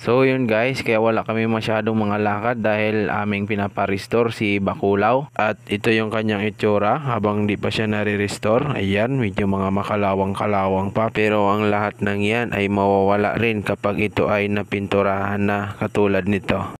So yun guys, kaya wala kami masyadong mga lakad dahil aming pinapa-restore si Bakulaw. At ito yung kanyang itsura habang di pa siya nare-restore. Ayan, medyo mga makalawang-kalawang pa. Pero ang lahat ng yan ay mawawala rin kapag ito ay napinturahan na katulad nito.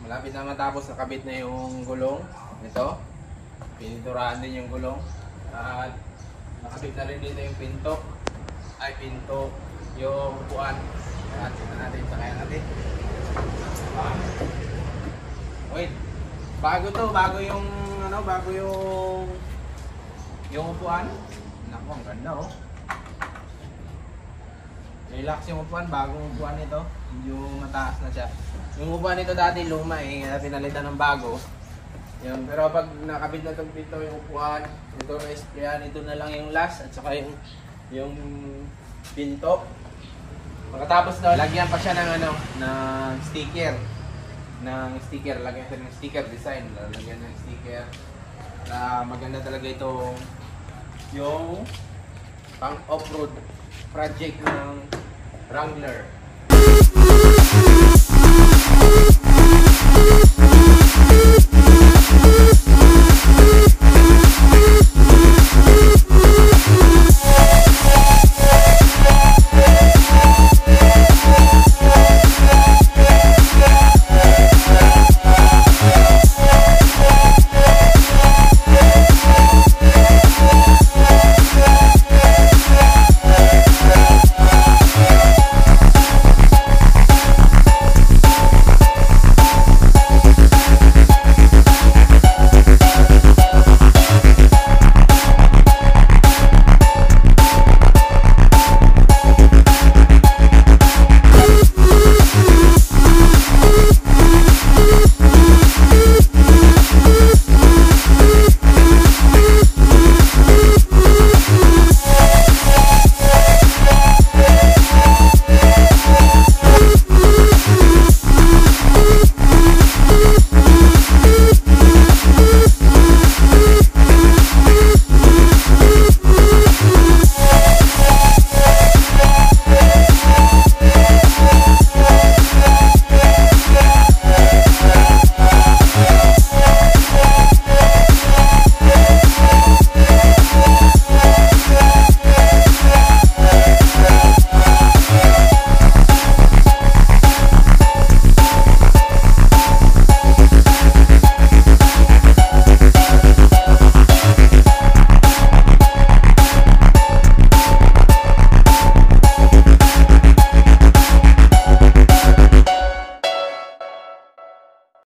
Malapit na matapos, nakabit na yung gulong nito. Pininturahan din yung gulong. At nakabit na rin dito yung pinto. Yung upuan. At ito natin, sakayan natin. Wait. Bago to, bago yung upuan. Naku, ang ganda oh. Relax yung upuan, bagong upuan nito. Yung mataas na siya. Yung upuan nito dati luma pinalitan ng bago. Yan, pero pag nakabit na itong pinto yung upuan, ito na isprayan, ito na lang yung last at saka yung pinto. Pagkatapos na lagyan pa siya ng sticker. Lagyan siya ng sticker design, lagyan ng sticker. Maganda talaga ito yung pang off-road project ng Wrangler.